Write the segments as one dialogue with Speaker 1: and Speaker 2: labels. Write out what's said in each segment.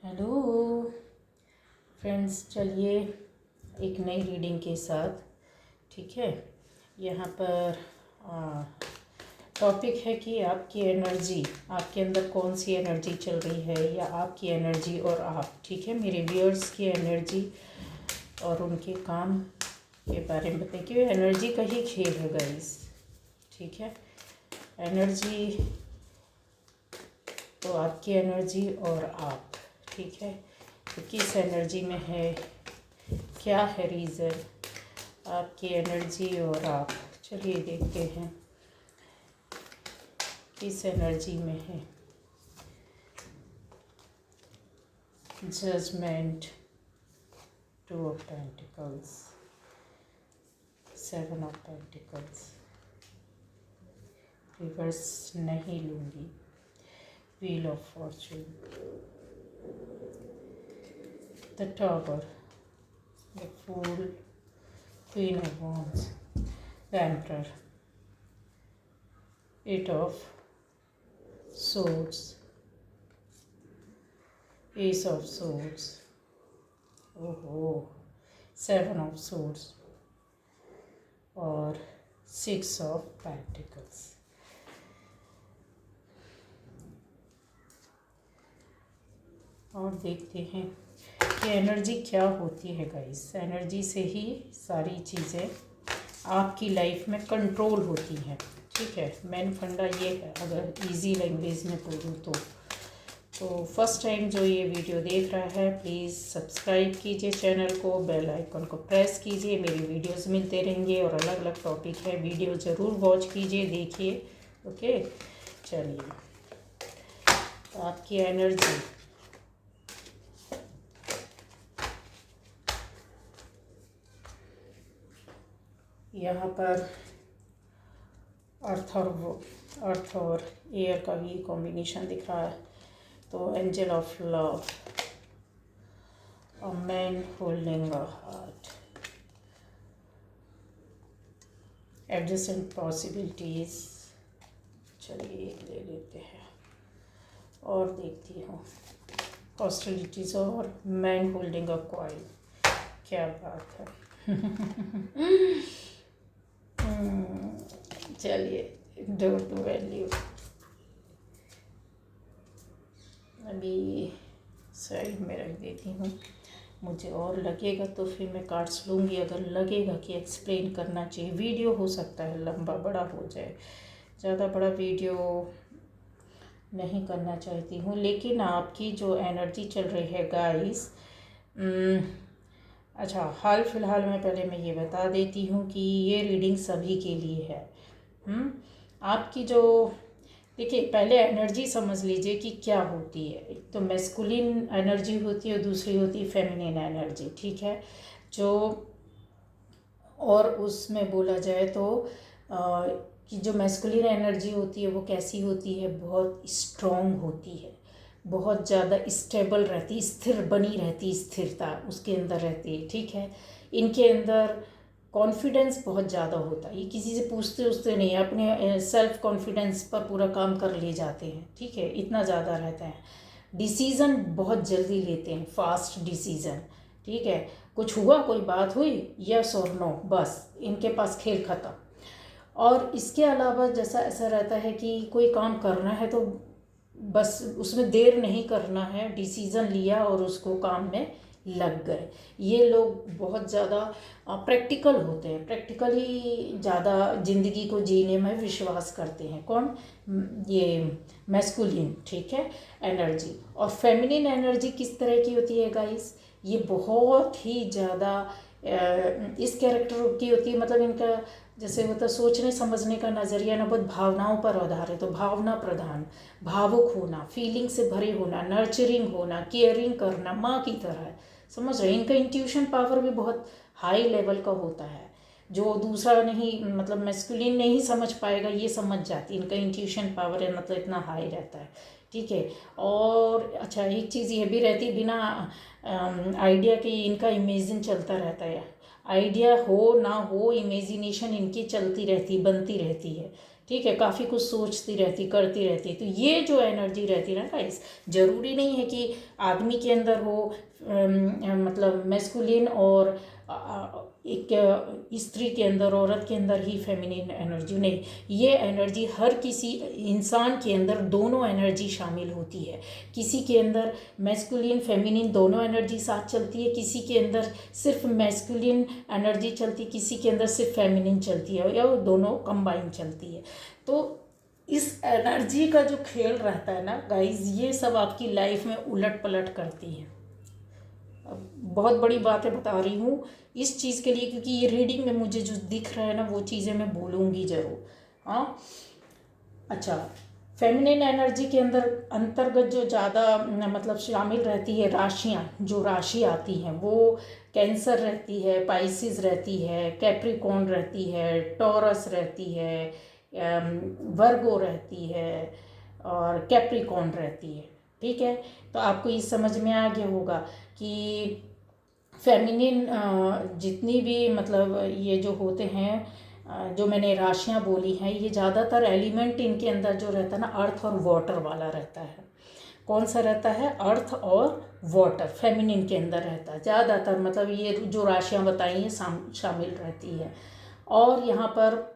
Speaker 1: Hello friends, चलिए एक नई रीडिंग के साथ। ठीक है, यहाँ पर टॉपिक है कि आपकी एनर्जी, आपके अंदर कौन सी एनर्जी चल रही है, या आपकी एनर्जी और आप। ठीक है, मेरे व्यूअर्स की एनर्जी और उनके काम के बारे में बताइए कि एनर्जी का ही खेल है गाइस। ठीक है, एनर्जी तो आपकी एनर्जी और आप। ठीक है, तो किस एनर्जी में है, क्या है रीज़न आपकी एनर्जी और आप। चलिए देखते हैं किस एनर्जी में है। Judgement, 2 of pentacles, 7 of pentacles. Reverse नहीं लूँगी। Wheel of fortune, the Tower, the Fool, Queen of Wands, the Emperor, 8 of Swords, Ace of Swords, 7 of Swords और 6 of Pentacles। और देखते हैं कि एनर्जी क्या होती है गाइस। एनर्जी से ही सारी चीज़ें आपकी लाइफ में कंट्रोल होती हैं। ठीक है, मेन फंडा ये है, अगर इजी लैंग्वेज में बोलूँ तो फर्स्ट टाइम जो ये वीडियो देख रहा है प्लीज़ सब्सक्राइब कीजिए चैनल को, बेल आइकन को प्रेस कीजिए। मेरी वीडियोस मिलते रहेंगे और अलग अलग टॉपिक है, वीडियो ज़रूर वॉच कीजिए, देखिए। ओके, चलिए तो आपकी एनर्जी, यहाँ पर अर्थ और एयर का भी कॉम्बिनेशन दिख रहा है। तो angel of love, a man holding a heart, adjacent possibilities. चलिए एक ले लेते हैं और देखती हूँ। हॉस्टिलिटीज और मैन होल्डिंग अ कॉइल। क्या बात है। चलिए, डोंट वैल्यू अभी साइड में रख देती हूँ। मुझे और लगेगा तो फिर मैं कार्ड्स लूँगी। अगर लगेगा कि एक्सप्लेन करना चाहिए, वीडियो हो सकता है लंबा बड़ा हो जाए, ज़्यादा बड़ा वीडियो नहीं करना चाहती हूँ। लेकिन आपकी जो एनर्जी चल रही है गाइस, अच्छा हाल फिलहाल में पहले मैं ये बता देती हूँ कि ये रीडिंग सभी के लिए है। आपकी जो, देखिए पहले एनर्जी समझ लीजिए कि क्या होती है। एक तो मैस्कुलिन एनर्जी होती है और दूसरी होती है फेमिनिन एनर्जी। ठीक है, जो और उसमें बोला जाए तो कि जो मैस्कुलिन एनर्जी होती है वो कैसी होती है, बहुत स्ट्रॉन्ग होती है, बहुत ज़्यादा स्टेबल रहती, स्थिर बनी रहती, स्थिरता उसके अंदर रहती है। ठीक है, इनके अंदर कॉन्फिडेंस बहुत ज़्यादा होता है, ये किसी से पूछते उछते नहीं, अपने सेल्फ कॉन्फिडेंस पर पूरा काम कर ले जाते हैं। ठीक है, इतना ज़्यादा रहता है। डिसीज़न बहुत जल्दी लेते हैं, फास्ट डिसीज़न। ठीक है, कुछ हुआ, कोई बात हुई, यस और नो, बस इनके पास खेल ख़त्म। और इसके अलावा जैसा ऐसा रहता है कि कोई काम करना है तो बस उसमें देर नहीं करना है, डिसीज़न लिया और उसको काम में लग गए। ये लोग बहुत ज़्यादा प्रैक्टिकल होते हैं, प्रैक्टिकली ज़्यादा ज़िंदगी को जीने में विश्वास करते हैं। कौन? ये मैस्कुलिन। ठीक है, एनर्जी। और फेमिनिन एनर्जी किस तरह की होती है गाइस? ये बहुत ही ज़्यादा इस कैरेक्टर की होती है, मतलब इनका जैसे होता सोचने समझने का नज़रिया ना बहुत भावनाओं पर आधारित, तो भावना प्रधान, भावुक होना, फीलिंग से भरे होना, नर्चरिंग होना, केयरिंग करना, माँ की तरह। समझ रहे हैं, इनका इंट्यूशन पावर भी बहुत हाई लेवल का होता है, जो दूसरा नहीं, मतलब मैस्कुलिन नहीं समझ पाएगा, ये समझ जाती, इनका इंट्यूशन पावर है, मतलब इतना हाई रहता है। ठीक है, और अच्छा एक चीज़ ये भी रहती, बिना आइडिया के इनका इमेजिन चलता रहता है। आइडिया हो ना हो, इमेजिनेशन इनकी चलती रहती, बनती रहती है। ठीक है, काफ़ी कुछ सोचती रहती, करती रहती। तो ये जो एनर्जी रहती है ना गाइस, ज़रूरी नहीं है कि आदमी के अंदर हो, मतलब मैस्कुलिन और एक स्त्री के अंदर, औरत के अंदर ही फेमिनिन एनर्जी नहीं। ये एनर्जी हर किसी इंसान के अंदर दोनों एनर्जी शामिल होती है। किसी के अंदर मैस्कुलिन फेमिनिन दोनों एनर्जी साथ चलती है, किसी के अंदर सिर्फ मैस्कुलिन एनर्जी चलती है, किसी के अंदर सिर्फ फेमिनिन चलती है, या दोनों कंबाइन चलती है। तो इस एनर्जी का जो खेल रहता है ना गाइज, ये सब आपकी लाइफ में उलट पलट करती है। अब बहुत बड़ी बातें बता रही हूँ इस चीज़ के लिए, क्योंकि ये रीडिंग में मुझे जो दिख रहा है ना, वो चीज़ें मैं बोलूँगी ज़रूर। हाँ, अच्छा, फेमिनिन एनर्जी के अंदर अंतर्गत जो ज़्यादा मतलब शामिल रहती है राशियाँ, जो राशि आती हैं वो कैंसर रहती है, पाइसिस रहती है, कैप्रिकॉर्न रहती है, टॉरस रहती है, वर्गो रहती है और कैप्रिकॉर्न रहती है। ठीक है, तो आपको ये समझ में आ गया होगा कि फेमिनिन जितनी भी मतलब ये जो होते हैं, जो मैंने राशियाँ बोली हैं, ये ज़्यादातर एलिमेंट इनके अंदर जो रहता है ना, अर्थ और वाटर वाला रहता है। कौन सा रहता है? अर्थ और वाटर फेमिनिन के अंदर रहता है ज़्यादातर। मतलब ये जो राशियाँ बताई हैं शामिल रहती है। और यहाँ पर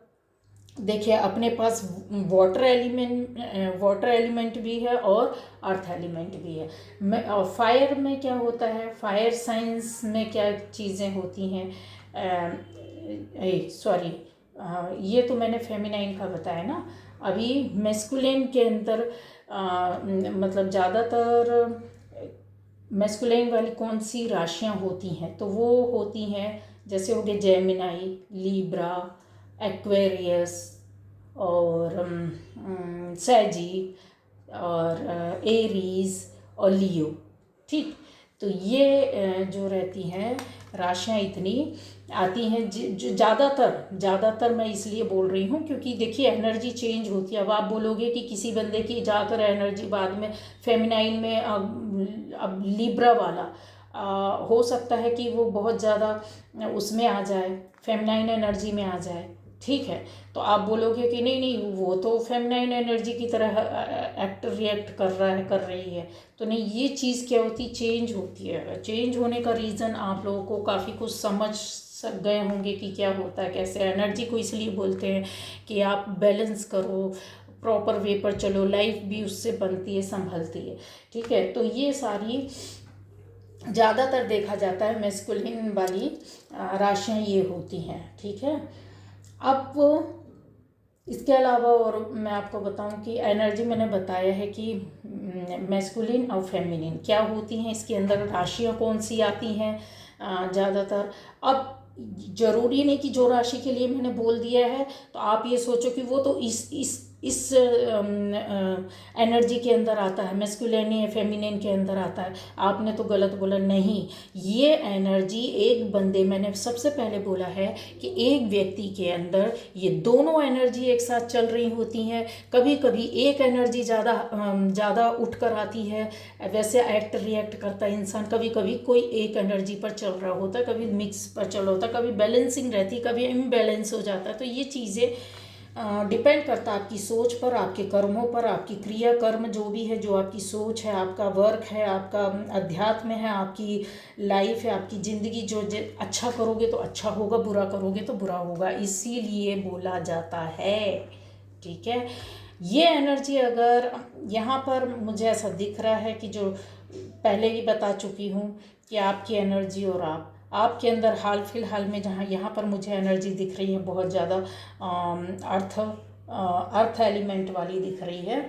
Speaker 1: देखिए अपने पास वाटर एलिमेंट भी है और अर्थ एलिमेंट भी है। और फायर में क्या होता है, फायर साइंस में क्या चीज़ें होती हैं, सॉरी, ये तो मैंने फेमिनाइन का बताया ना। अभी मैस्कुलिन के अंदर मतलब ज़्यादातर मैस्कुलिन वाली कौन सी राशियाँ होती हैं, तो वो होती हैं जैसे हो गए जेमिनाई, लीब्रा, एक्वेरियस और सैजी और एरीज और लियो। ठीक, तो ये जो रहती हैं राशियाँ इतनी आती हैं, जो ज़्यादातर मैं इसलिए बोल रही हूँ क्योंकि देखिए एनर्जी चेंज होती है। अब आप बोलोगे कि किसी बंदे की ज़्यादातर एनर्जी बाद में फेमिनाइन में, अब लिब्रा वाला हो सकता है कि वो बहुत ज़्यादा उसमें आ जाए, फेमिनाइन एनर्जी में आ जाए। ठीक है, तो आप बोलोगे कि नहीं नहीं वो तो फेमिनाइन एनर्जी की तरह रिएक्ट कर रहा है, कर रही है। तो नहीं, ये चीज़ क्या होती, चेंज होती है। चेंज होने का रीज़न आप लोगों को काफ़ी कुछ समझ गए होंगे कि क्या होता है, कैसे एनर्जी को इसलिए बोलते हैं कि आप बैलेंस करो, प्रॉपर वे पर चलो, लाइफ भी उससे बनती है, संभलती है। ठीक है, तो ये सारी ज़्यादातर देखा जाता है मैस्कुलिन वाली राशियाँ ये होती हैं। ठीक है, अब इसके अलावा और मैं आपको बताऊं कि एनर्जी मैंने बताया है कि मैस्कुलिन और फेमिनिन क्या होती हैं, इसके अंदर राशियाँ कौन सी आती हैं ज़्यादातर। अब ज़रूरी नहीं कि जो राशि के लिए मैंने बोल दिया है तो आप ये सोचो कि वो तो इस एनर्जी के अंदर आता है, मैस्कुलिन या फेमिनिन के अंदर आता है। आपने तो गलत बोला, नहीं, ये एनर्जी एक बंदे, मैंने सबसे पहले बोला है कि एक व्यक्ति के अंदर ये दोनों एनर्जी एक साथ चल रही होती हैं। कभी कभी एक एनर्जी ज़्यादा उठ कर आती है, वैसे एक्ट रिएक्ट करता है इंसान। कभी कभी कोई एक एनर्जी पर चल रहा होता है, कभी मिक्स पर चल रहा होता है, कभी बैलेंसिंग रहती है, कभी इम्बैलेंस हो जाता है। तो ये चीज़ें डिपेंड करता है आपकी सोच पर, आपके कर्मों पर, आपकी क्रिया कर्म जो भी है, जो आपकी सोच है, आपका वर्क है, आपका अध्यात्म है, आपकी लाइफ है, आपकी ज़िंदगी। जो अच्छा करोगे तो अच्छा होगा, बुरा करोगे तो बुरा होगा, इसीलिए बोला जाता है। ठीक है, ये एनर्जी अगर यहाँ पर मुझे ऐसा दिख रहा है कि जो पहले ही बता चुकी हूँ कि आपकी एनर्जी और आपके अंदर हाल फिलहाल में जहाँ यहाँ पर मुझे एनर्जी दिख रही है बहुत ज़्यादा अर्थ एलिमेंट वाली दिख रही है।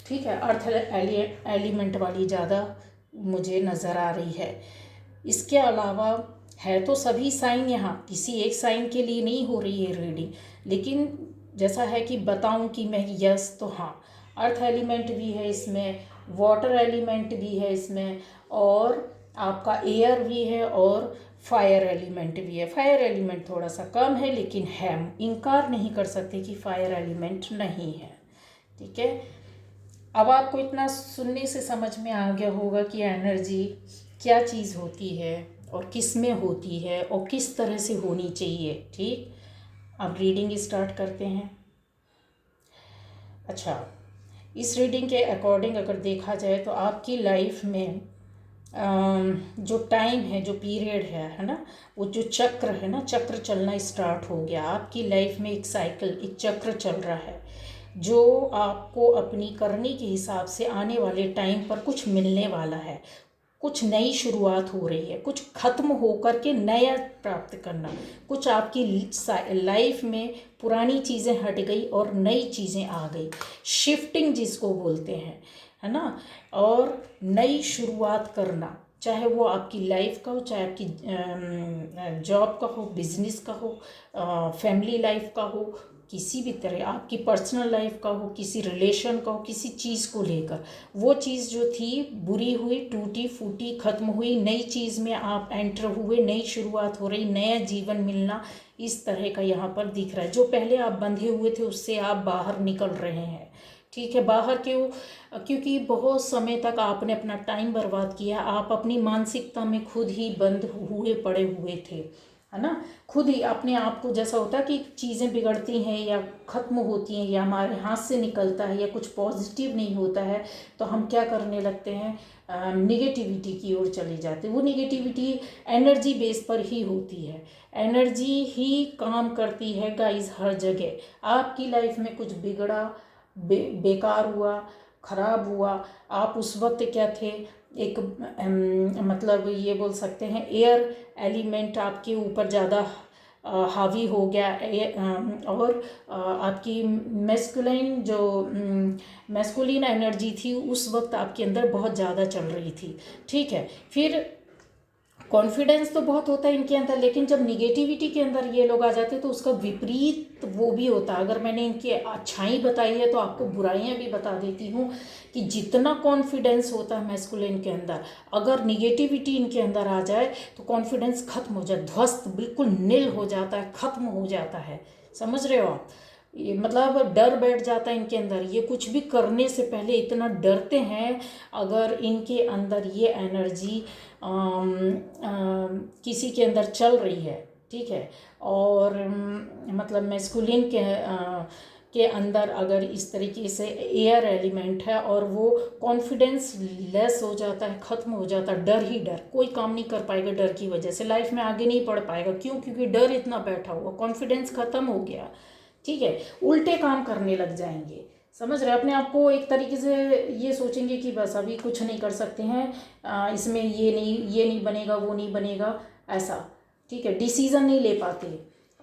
Speaker 1: ठीक है, अर्थ एलिमेंट वाली ज़्यादा मुझे नज़र आ रही है। इसके अलावा है तो सभी साइन, यहाँ किसी एक साइन के लिए नहीं हो रही है रीडिंग, लेकिन जैसा है कि बताऊं कि मैं यस तो हाँ, अर्थ एलिमेंट भी है इसमें, वाटर एलिमेंट भी है इसमें, और आपका एयर भी है, और फायर एलिमेंट भी है। फायर एलिमेंट थोड़ा सा कम है, लेकिन है, इनकार नहीं कर सकते कि फायर एलिमेंट नहीं है। ठीक है, अब आपको इतना सुनने से समझ में आ गया होगा कि एनर्जी क्या चीज़ होती है और किस में होती है और किस तरह से होनी चाहिए। ठीक, अब रीडिंग स्टार्ट करते हैं। अच्छा, इस रीडिंग के अकॉर्डिंग अगर देखा जाए तो आपकी लाइफ में जो टाइम है, जो पीरियड है ना, वो जो चक्र है ना, चक्र चलना स्टार्ट हो गया आपकी लाइफ में। एक साइकिल, एक चक्र चल रहा है जो आपको अपनी करनी के हिसाब से आने वाले टाइम पर कुछ मिलने वाला है। कुछ नई शुरुआत हो रही है, कुछ खत्म होकर के नया प्राप्त करना। कुछ आपकी लाइफ में पुरानी चीज़ें हट गई और नई चीज़ें आ गई। शिफ्टिंग जिसको बोलते हैं, है ना। और नई शुरुआत करना, चाहे वो आपकी लाइफ का हो, चाहे आपकी जॉब का हो, बिजनेस का हो, फैमिली लाइफ का हो, किसी भी तरह आपकी पर्सनल लाइफ का हो, किसी रिलेशन का हो, किसी चीज़ को लेकर। वो चीज़ जो थी बुरी हुई, टूटी फूटी, खत्म हुई, नई चीज़ में आप एंटर हुए, नई शुरुआत हो रही, नया जीवन मिलना, इस तरह का यहाँ पर दिख रहा है। जो पहले आप बंधे हुए थे उससे आप बाहर निकल रहे हैं। ठीक है, बाहर क्यों? क्योंकि बहुत समय तक आपने अपना टाइम बर्बाद किया, आप अपनी मानसिकता में खुद ही बंद हुए पड़े हुए थे, है ना। खुद ही अपने आप को, जैसा होता है कि चीज़ें बिगड़ती हैं या ख़त्म होती हैं या हमारे हाथ से निकलता है या कुछ पॉजिटिव नहीं होता है, तो हम क्या करने लगते हैं, निगेटिविटी की ओर चले जाते हैं। वो निगेटिविटी एनर्जी बेस पर ही होती है, एनर्जी ही काम करती है गाइस हर जगह। आपकी लाइफ में कुछ बिगड़ा, बेकार हुआ, ख़राब हुआ, आप उस वक्त क्या थे, एक मतलब ये बोल सकते हैं एयर एलिमेंट आपके ऊपर ज़्यादा हावी हो गया। और आपकी मैस्कुलिन एनर्जी थी उस वक्त आपके अंदर बहुत ज़्यादा चल रही थी। ठीक है, फिर कॉन्फिडेंस तो बहुत होता है इनके अंदर, लेकिन जब निगेटिविटी के अंदर ये लोग आ जाते हैं तो उसका विपरीत वो भी होता है। अगर मैंने इनकी अच्छाई बताई है तो आपको बुराइयां भी बता देती हूँ कि जितना कॉन्फिडेंस होता है मैस्कुलिन के अंदर, अगर निगेटिविटी इनके अंदर आ जाए तो कॉन्फिडेंस खत्म हो जाए, ध्वस्त, बिल्कुल नील हो जाता है, खत्म हो जाता है। समझ रहे हो आप? ये मतलब डर बैठ जाता है इनके अंदर, ये कुछ भी करने से पहले इतना डरते हैं। अगर इनके अंदर ये एनर्जी किसी के अंदर चल रही है, ठीक है, और मतलब मैस्कुलिन के अंदर अगर इस तरीके से एयर एलिमेंट है और वो कॉन्फिडेंस लेस हो जाता है, ख़त्म हो जाता है, डर ही डर, कोई काम नहीं कर पाएगा डर की वजह से, लाइफ में आगे नहीं बढ़ पाएगा। क्यों? क्योंकि डर इतना बैठा हुआ, कॉन्फिडेंस ख़त्म हो गया। ठीक है, उल्टे काम करने लग जाएंगे। समझ रहे? अपने आप को एक तरीके से ये सोचेंगे कि बस अभी कुछ नहीं कर सकते हैं, इसमें ये नहीं बनेगा, वो नहीं बनेगा, ऐसा। ठीक है, डिसीज़न नहीं ले पाते,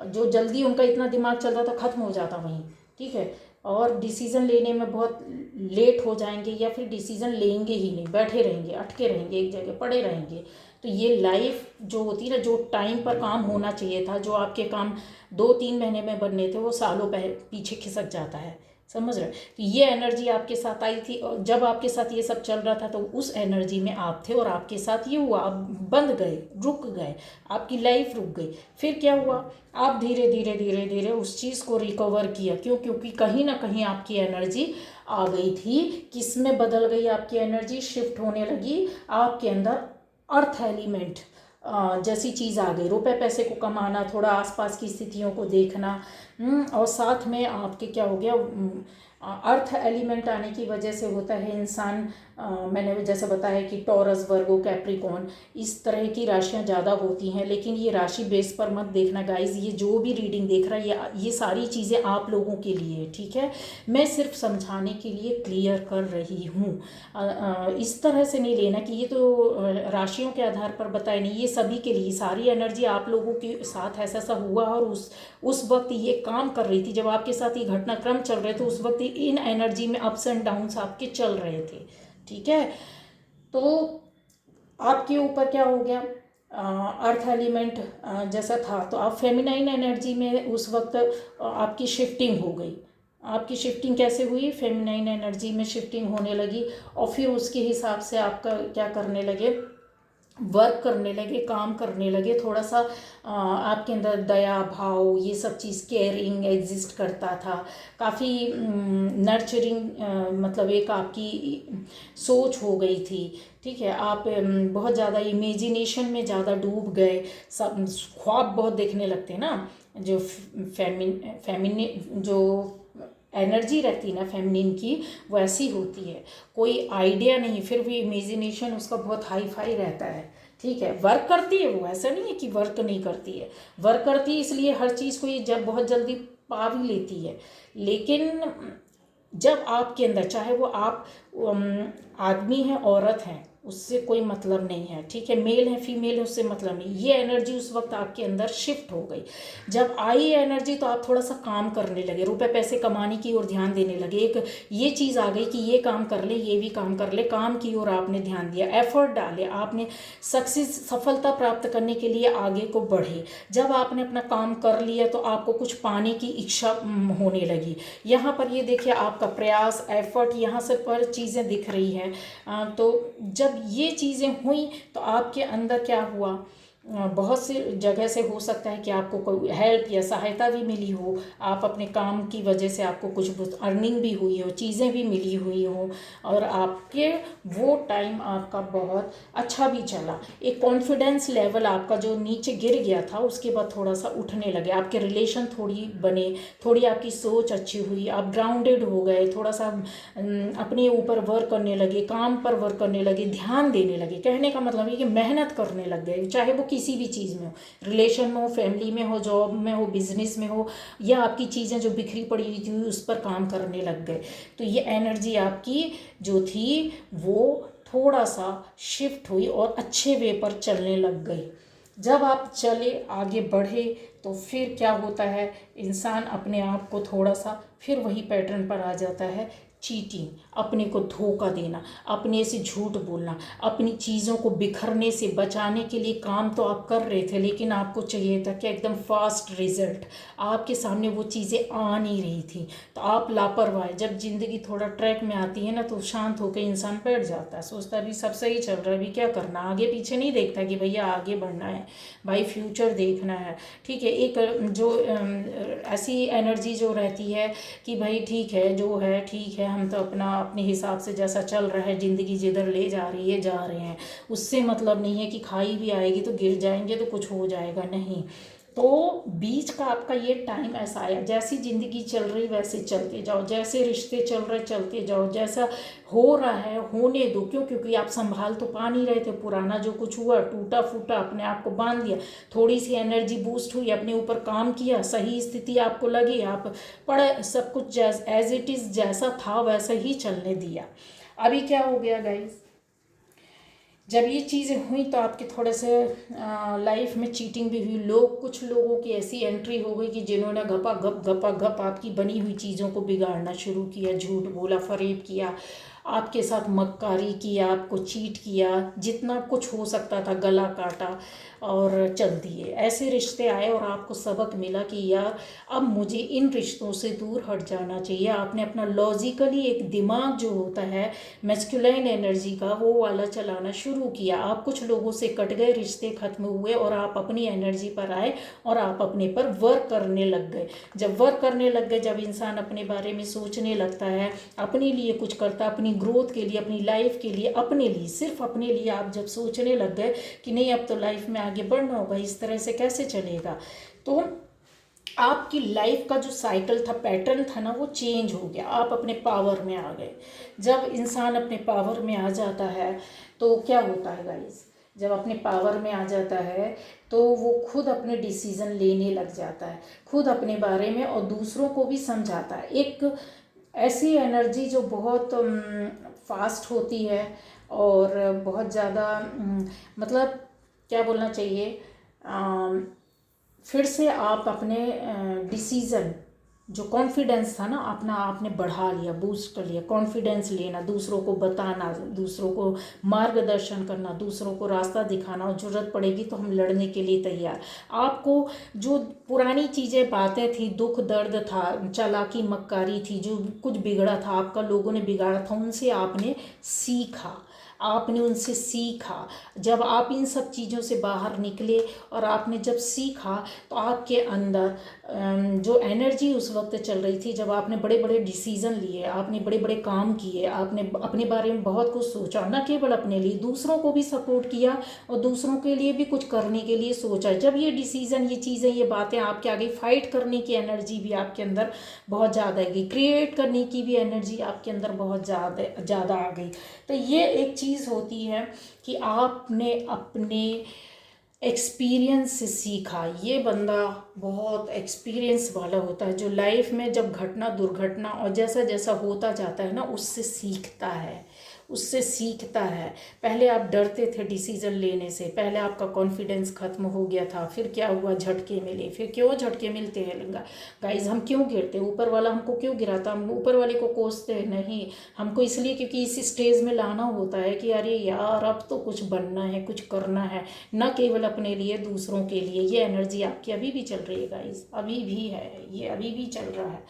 Speaker 1: जो जल्दी उनका इतना दिमाग चलता था ख़त्म हो जाता वहीं। ठीक है, और डिसीज़न लेने में बहुत लेट हो जाएंगे या फिर डिसीज़न लेंगे ही नहीं, बैठे रहेंगे, अटके रहेंगे, एक जगह पड़े रहेंगे। तो ये लाइफ जो होती है ना, जो टाइम पर काम होना चाहिए था, जो आपके काम 2-3 महीने में बनने थे, वो सालों पीछे खिसक जाता है। समझ रहे? तो ये एनर्जी आपके साथ आई थी और जब आपके साथ ये सब चल रहा था तो उस एनर्जी में आप थे और आपके साथ ये हुआ, आप बंद गए, रुक गए, आपकी लाइफ रुक गई। फिर क्या हुआ? आप धीरे धीरे धीरे धीरे उस चीज़ को रिकवर किया। क्यों? क्योंकि कहीं ना कहीं आपकी एनर्जी आ गई थी। किस में बदल गई आपकी एनर्जी? शिफ्ट होने लगी आपके अंदर अर्थ एलिमेंट जैसी चीज़ आ गई। रुपए पैसे को कमाना, थोड़ा आसपास की स्थितियों को देखना, और साथ में आपके क्या हो गया, अर्थ एलिमेंट आने की वजह से होता है इंसान, मैंने जैसा बताया कि टॉरस, वर्गो, कैप्रिकॉर्न, इस तरह की राशियां ज़्यादा होती हैं। लेकिन ये राशि बेस पर मत देखना गाइज, ये जो भी रीडिंग देख रहा है ये सारी चीज़ें आप लोगों के लिए, ठीक है। मैं सिर्फ समझाने के लिए क्लियर कर रही हूँ। इस तरह से नहीं लेना कि ये तो राशियों के आधार पर बताए, नहीं, ये सभी के लिए, सारी एनर्जी आप लोगों के साथ ऐसा सा हुआ और उस वक्त ये काम कर रही थी। जब आपके साथ ये घटनाक्रम चल रहे थे उस वक्त इन एनर्जी में अप्स एंड डाउन्स आपके चल रहे थे। ठीक है, तो आपके ऊपर क्या हो गया, अर्थ एलिमेंट जैसा था तो आप फेमिनाइन एनर्जी में उस वक्त आपकी शिफ्टिंग हो गई। आपकी शिफ्टिंग कैसे हुई? फेमिनाइन एनर्जी में शिफ्टिंग होने लगी और फिर उसके हिसाब से आपका क्या करने लगे, वर्क करने लगे, काम करने लगे। थोड़ा सा आपके अंदर दया भाव, ये सब चीज़, केयरिंग एग्जिस्ट करता था, काफ़ी नर्चरिंग, मतलब एक आपकी सोच हो गई थी। ठीक है, आप बहुत ज़्यादा इमेजिनेशन में ज़्यादा डूब गए, सब ख्वाब बहुत देखने लगते हैं ना, जो फेमिन जो एनर्जी रहती है ना फेमिनिन की, वो ऐसी होती है, कोई आइडिया नहीं, फिर भी इमेजिनेशन उसका बहुत हाई फाई रहता है, ठीक है। वर्क करती है वो, ऐसा नहीं है कि वर्क नहीं करती है, वर्क करती है, इसलिए हर चीज़ को ये जब बहुत जल्दी पा भी लेती है। लेकिन जब आपके अंदर, चाहे वो आप आदमी हैं औरत हैं, उससे कोई मतलब नहीं है, ठीक है, मेल है फीमेल है, उससे मतलब नहीं, ये एनर्जी उस वक्त आपके अंदर शिफ्ट हो गई। जब आई एनर्जी तो आप थोड़ा सा काम करने लगे, रुपए पैसे कमाने की ओर ध्यान देने लगे, एक ये चीज़ आ गई कि ये काम कर ले, ये भी काम कर ले, काम की ओर आपने ध्यान दिया, एफर्ट डाले, आपने सफलता प्राप्त करने के लिए आगे को बढ़े। जब आपने अपना काम कर लिया तो आपको कुछ पाने की इच्छा होने लगी। यहाँ पर ये देखिए आपका प्रयास, एफर्ट, यहाँ से पर चीज़ें दिख रही हैं। तो जब ये चीज़ें हुई तो आपके अंदर क्या हुआ, बहुत सी जगह से हो सकता है कि आपको कोई हेल्प या सहायता भी मिली हो, आप अपने काम की वजह से आपको कुछ अर्निंग भी हुई हो, चीज़ें भी मिली हुई हो, और आपके वो टाइम आपका बहुत अच्छा भी चला। एक कॉन्फिडेंस लेवल आपका जो नीचे गिर गया था उसके बाद थोड़ा सा उठने लगे, आपके रिलेशन थोड़ी बने, थोड़ी आपकी सोच अच्छी हुई, आप ग्राउंडेड हो गए, थोड़ा सा अपने ऊपर वर्क करने लगे, काम पर वर्क करने लगे, ध्यान देने लगे। कहने का मतलब है कि मेहनत करने लग गए, चाहे वो किसी भी चीज़ में हो, रिलेशन में हो, फैमिली में हो, जॉब में हो, बिजनेस में हो, या आपकी चीज़ें जो बिखरी पड़ी हुई थी उस पर काम करने लग गए। तो ये एनर्जी आपकी जो थी वो थोड़ा सा शिफ्ट हुई और अच्छे वे पर चलने लग गई। जब आप चले, आगे बढ़े, तो फिर क्या होता है, इंसान अपने आप को थोड़ा सा फिर वही पैटर्न पर आ जाता है, चीटिंग, अपने को धोखा देना, अपने से झूठ बोलना, अपनी चीज़ों को बिखरने से बचाने के लिए काम तो आप कर रहे थे, लेकिन आपको चाहिए था कि एकदम फास्ट रिजल्ट, आपके सामने वो चीज़ें आ नहीं रही थी, तो आप लापरवाह। जब ज़िंदगी थोड़ा ट्रैक में आती है ना तो शांत होकर इंसान बैठ जाता है, सोचता है अभी सब सही चल रहा है, अभी क्या करना, आगे पीछे नहीं देखता कि भैया आगे बढ़ना है भाई, फ्यूचर देखना है, ठीक है। एक जो ऐसी एनर्जी जो रहती है कि भाई ठीक है, जो है ठीक है, हम तो अपने हिसाब से जैसा चल रहा है, ज़िंदगी जिधर ले जा रही है जा रहे हैं, उससे मतलब नहीं है कि खाई भी आएगी तो गिर जाएंगे तो कुछ हो जाएगा, नहीं। तो बीच का आपका ये टाइम ऐसा आया, जैसी ज़िंदगी चल रही वैसे चलते जाओ, जैसे रिश्ते चल रहे चलते जाओ, जैसा हो रहा है होने दो। क्यों? क्योंकि आप संभाल तो पा नहीं रहे थे, पुराना जो कुछ हुआ टूटा फूटा अपने आप को बांध दिया, थोड़ी सी एनर्जी बूस्ट हुई, अपने ऊपर काम किया, सही स्थिति आपको लगी, आप पढ़े, सब कुछ एज इट इज़ जैसा था वैसा ही चलने दिया। अभी क्या हो गया गाइस, जब ये चीज़ें हुई तो आपके थोड़े से लाइफ में चीटिंग भी हुई, कुछ लोगों की ऐसी एंट्री हो गई कि जिन्होंने गपा गप आपकी बनी हुई चीज़ों को बिगाड़ना शुरू किया, झूठ बोला, फरेब किया, आपके साथ मक्कारी किया, आपको चीट किया, जितना कुछ हो सकता था गला काटा और चल दिए। ऐसे रिश्ते आए और आपको सबक मिला कि यार अब मुझे इन रिश्तों से दूर हट जाना चाहिए। आपने अपना लॉजिकली एक दिमाग जो होता है मैस्कुलाइन एनर्जी का, वो वाला चलाना शुरू किया। आप कुछ लोगों से कट गए, रिश्ते खत्म हुए और आप अपनी एनर्जी पर आए और आप अपने पर वर्क करने लग गए। जब वर्क करने लग गए, जब इंसान अपने बारे में सोचने लगता है, अपने लिए कुछ करता, अपनी ग्रोथ के लिए, अपनी लाइफ के लिए, अपने लिए, सिर्फ अपने लिए आप जब सोचने लग गए कि नहीं अब तो लाइफ में आगे बढ़ना होगा, इस तरह से कैसे चलेगा, तो आपकी लाइफ का जो साइकिल था, पैटर्न था ना, वो चेंज हो गया, आप अपने पावर में आ गए। जब इंसान अपने पावर में आ जाता है तो क्या होता है गाइस, जब अपने पावर में आ जाता है तो वो खुद अपने डिसीज़न लेने लग जाता है, खुद अपने बारे में, और दूसरों को भी समझाता है। एक ऐसी एनर्जी जो बहुत फास्ट होती है और बहुत ज़्यादा मतलब क्या बोलना चाहिए, फिर से आप अपने डिसीज़न, जो कॉन्फिडेंस था ना अपना, आपने बढ़ा लिया, बूस्ट कर लिया। कॉन्फिडेंस लेना, दूसरों को बताना, दूसरों को मार्गदर्शन करना, दूसरों को रास्ता दिखाना, और ज़रूरत पड़ेगी तो हम लड़ने के लिए तैयार। आपको जो पुरानी चीज़ें, बातें थी, दुख दर्द था, चालाकी मक्कारी थी, जो कुछ बिगड़ा था आपका, लोगों ने बिगाड़ा था, उनसे आपने सीखा, आपने उनसे सीखा। जब आप इन सब चीज़ों से बाहर निकले और आपने जब सीखा तो आपके अंदर जो एनर्जी उस वक्त चल रही थी, जब आपने बड़े बड़े डिसीज़न लिए, आपने बड़े बड़े काम किए, आपने अपने बारे में बहुत कुछ सोचा, न केवल अपने लिए, दूसरों को भी सपोर्ट किया और दूसरों के लिए भी कुछ करने के लिए सोचा। जब ये डिसीज़न, ये चीज़ें, ये बातें आपके आगे, फाइट करने की एनर्जी भी आपके अंदर बहुत ज़्यादा आएगी, क्रिएट करने की भी एनर्जी आपके अंदर बहुत ज़्यादा ज़्यादा आ गई। तो ये एक चीज़ होती है कि आपने अपने एक्सपीरियंस से सीखा। ये बंदा बहुत एक्सपीरियंस वाला होता है, जो लाइफ में जब घटना दुर्घटना और जैसा जैसा होता जाता है ना, उससे सीखता है, उससे सीखता है। पहले आप डरते थे डिसीज़न लेने से, पहले आपका कॉन्फिडेंस ख़त्म हो गया था, फिर क्या हुआ, झटके मिले। फिर क्यों झटके मिलते हैं गाइज, हम क्यों गिरते, ऊपर वाला हमको क्यों गिराता, हम ऊपर वाले को कोसते हैं नहीं, हमको इसलिए क्योंकि इस स्टेज में लाना होता है कि अरे यार अब तो कुछ बनना है, कुछ करना है, न केवल अपने लिए, दूसरों के लिए। ये एनर्जी आपकी अभी भी चल रही है गाइज, अभी भी है, ये अभी भी चल रहा है।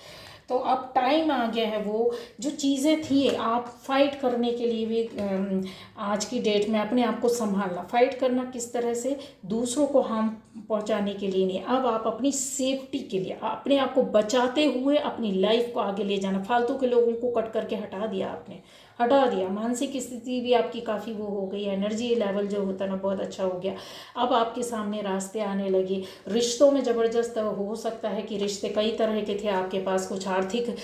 Speaker 1: तो अब टाइम आ गया है, वो जो चीज़ें थी आप फाइट करने के लिए भी आज की डेट में अपने आप को संभालना, फाइट करना किस तरह से, दूसरों को हार्म पहुंचाने के लिए नहीं, अब आप अपनी सेफ्टी के लिए, अपने आप को बचाते हुए अपनी लाइफ को आगे ले जाना। फालतू के लोगों को कट करके हटा दिया आपने, हटा दिया। मानसिक स्थिति भी आपकी काफ़ी वो हो गई, एनर्जी लेवल जो होता है ना बहुत अच्छा हो गया। अब आपके सामने रास्ते आने लगे। रिश्तों में ज़बरदस्त हो सकता है कि रिश्ते कई तरह के थे आपके पास, कुछ आर्थिक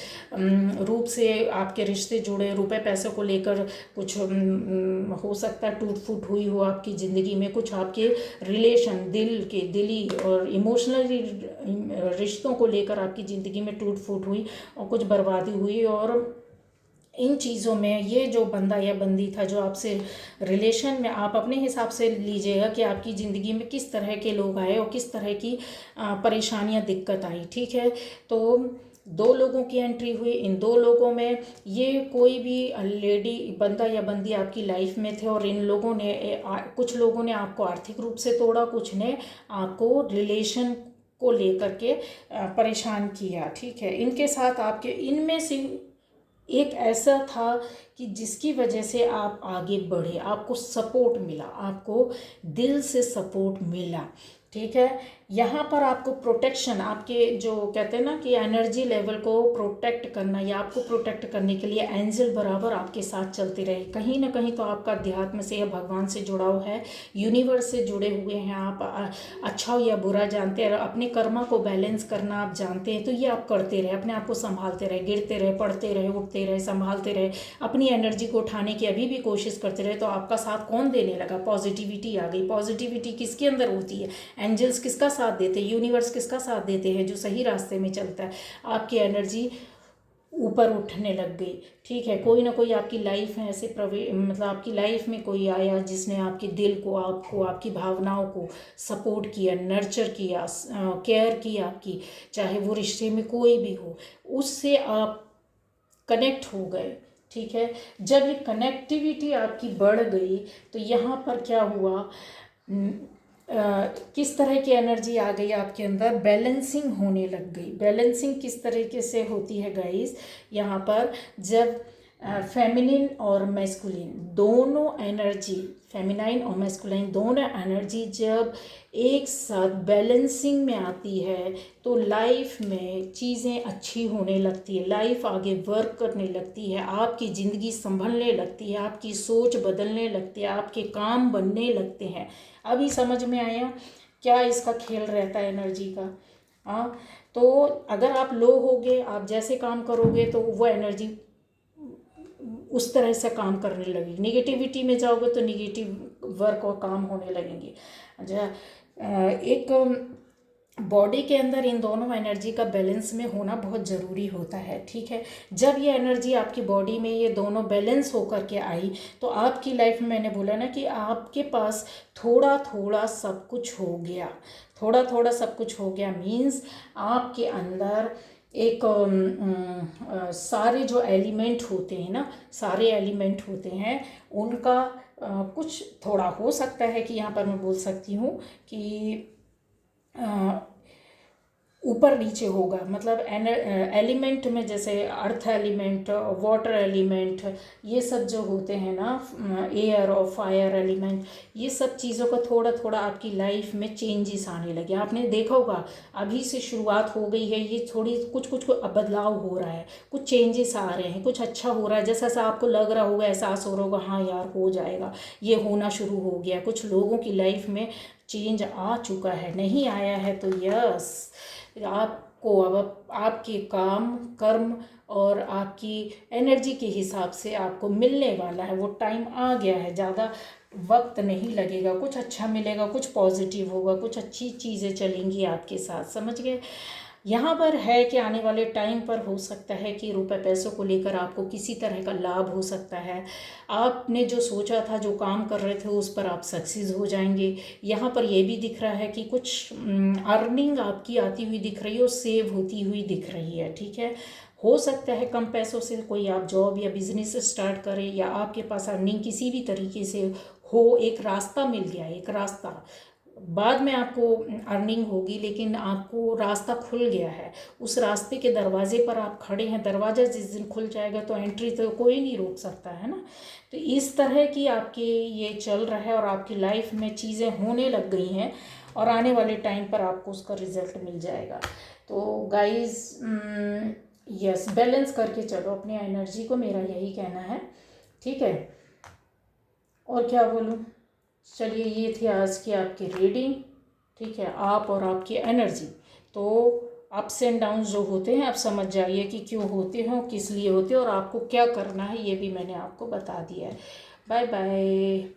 Speaker 1: रूप से आपके रिश्ते जुड़े, रुपए पैसे को लेकर कुछ हो सकता है टूट फूट हुई हो आपकी ज़िंदगी में, कुछ आपके रिलेशन दिली और इमोशनली रिश्तों को लेकर आपकी ज़िंदगी में टूट फूट हुई और कुछ बर्बादी हुई। और इन चीज़ों में ये जो बंदा या बंदी था जो आपसे रिलेशन में, आप अपने हिसाब से लीजिएगा कि आपकी ज़िंदगी में किस तरह के लोग आए और किस तरह की परेशानियां, दिक्कत आई, ठीक है। तो 2 लोगों की एंट्री हुई, इन 2 लोगों में ये कोई भी लेडी, बंदा या बंदी आपकी लाइफ में थे और इन लोगों ने कुछ लोगों ने आपको आर्थिक रूप से तोड़ा, कुछ ने आपको रिलेशन को लेकर के परेशान किया, ठीक है। इनके साथ आपके, इनमें से एक ऐसा था कि जिसकी वजह से आप आगे बढ़े, आपको सपोर्ट मिला, आपको दिल से सपोर्ट मिला, ठीक है। यहाँ पर आपको प्रोटेक्शन, आपके जो कहते हैं ना कि एनर्जी लेवल को प्रोटेक्ट करना, या आपको प्रोटेक्ट करने के लिए एंजल बराबर आपके साथ चलते रहे। कहीं ना कहीं तो आपका अध्यात्म से या भगवान से जुड़ाव है, यूनिवर्स से जुड़े हुए हैं आप, अच्छा हो या बुरा जानते हैं, अपने कर्मा को बैलेंस करना आप जानते हैं, तो ये आप करते रहे, अपने आप को संभालते रहे, गिरते रहे, पढ़ते रहे, उठते रहे, संभालते रहे, अपनी एनर्जी को उठाने की अभी भी कोशिश करते रहे। तो आपका साथ कौन देने लगा, पॉजिटिविटी आ गई। पॉजिटिविटी किसके अंदर होती है, एंजल्स किसका साथ देते हैं, यूनिवर्स किसका साथ देते हैं, जो सही रास्ते में चलता है। आपकी एनर्जी ऊपर उठने लग गई, ठीक है। कोई ना कोई आपकी लाइफ में ऐसे मतलब आपकी लाइफ में कोई आया जिसने आपके दिल को, आपको, आपकी भावनाओं को सपोर्ट किया, नर्चर किया, केयर किया आपकी, चाहे वो रिश्ते में कोई भी हो, उससे आप कनेक्ट हो गए, ठीक है। जब ये कनेक्टिविटी आपकी बढ़ गई तो यहाँ पर क्या हुआ, किस तरह की एनर्जी आ गई आपके अंदर, बैलेंसिंग होने लग गई। बैलेंसिंग किस तरीके से होती है गाइस, यहाँ पर जब फेमिनिन और मैस्कुलिन दोनों एनर्जी, फेमिनाइन और मैस्कुलाइन दोनों एनर्जी जब एक साथ बैलेंसिंग में आती है तो लाइफ में चीज़ें अच्छी होने लगती है, लाइफ आगे वर्क करने लगती है, आपकी ज़िंदगी संभलने लगती है, आपकी सोच बदलने लगती है, आपके काम बनने लगते हैं। अभी समझ में आया क्या इसका खेल रहता है एनर्जी का। हाँ, तो अगर आप लो होगे, आप जैसे काम करोगे तो वो एनर्जी उस तरह से काम करने लगेगी। निगेटिविटी में जाओगे तो निगेटिव वर्क और काम होने लगेंगे। अच्छा, एक बॉडी के अंदर इन दोनों एनर्जी का बैलेंस में होना बहुत ज़रूरी होता है, ठीक है। जब ये एनर्जी आपकी बॉडी में ये दोनों बैलेंस होकर के आई तो आपकी लाइफ में, मैंने बोला ना कि आपके पास थोड़ा थोड़ा सब कुछ हो गया। थोड़ा थोड़ा सब कुछ हो गया मीन्स आपके अंदर एक सारे जो एलिमेंट होते हैं ना, सारे एलिमेंट होते हैं उनका कुछ थोड़ा हो सकता है कि यहाँ पर मैं बोल सकती हूँ कि ऊपर नीचे होगा, मतलब एलिमेंट में जैसे अर्थ एलिमेंट, वाटर एलिमेंट, ये सब जो होते हैं ना, एयर और फायर एलिमेंट, ये सब चीज़ों का थोड़ा थोड़ा आपकी लाइफ में चेंजेस आने लगे। आपने देखा होगा अभी से शुरुआत हो गई है, ये थोड़ी कुछ कुछ बदलाव हो रहा है, कुछ चेंजेस आ रहे हैं, कुछ अच्छा हो रहा है, जैसा जैसा आपको लग रहा होगा, एहसास हो रहा होगा, हाँ यार हो जाएगा, ये होना शुरू हो गया। कुछ लोगों की लाइफ में चेंज आ चुका है, नहीं आया है तो यस, आपको अब आपके काम कर्म और आपकी एनर्जी के हिसाब से आपको मिलने वाला है, वो टाइम आ गया है, ज़्यादा वक्त नहीं लगेगा, कुछ अच्छा मिलेगा, कुछ पॉजिटिव होगा, कुछ अच्छी चीज़ें चलेंगी आपके साथ, समझ गए। यहाँ पर है कि आने वाले टाइम पर हो सकता है कि रुपए पैसों को लेकर आपको किसी तरह का लाभ हो सकता है। आपने जो सोचा था, जो काम कर रहे थे, उस पर आप सक्सेस हो जाएंगे। यहाँ पर ये भी दिख रहा है कि कुछ अर्निंग आपकी आती हुई दिख रही है और सेव होती हुई दिख रही है, ठीक है। हो सकता है कम पैसों से कोई आप जॉब या बिजनेस स्टार्ट करें, या आपके पास अर्निंग किसी भी तरीके से हो, एक रास्ता मिल गया, एक रास्ता, बाद में आपको अर्निंग होगी, लेकिन आपको रास्ता खुल गया है, उस रास्ते के दरवाजे पर आप खड़े हैं। दरवाज़ा जिस दिन खुल जाएगा तो एंट्री तो कोई नहीं रोक सकता है ना। तो इस तरह की आपकी ये चल रहा है और आपकी लाइफ में चीज़ें होने लग गई हैं, और आने वाले टाइम पर आपको उसका रिजल्ट मिल जाएगा। तो गाइस, यस, बैलेंस करके चलो अपनी एनर्जी को, मेरा यही कहना है, ठीक है। और क्या बोलूँ, चलिए ये थी आज की आपकी रीडिंग, ठीक है, आप और आपकी एनर्जी। तो अप्स एंड डाउन्स जो होते हैं आप समझ जाइए कि क्यों होते हैं, किस लिए होते हैं, और आपको क्या करना है ये भी मैंने आपको बता दिया है। Bye bye.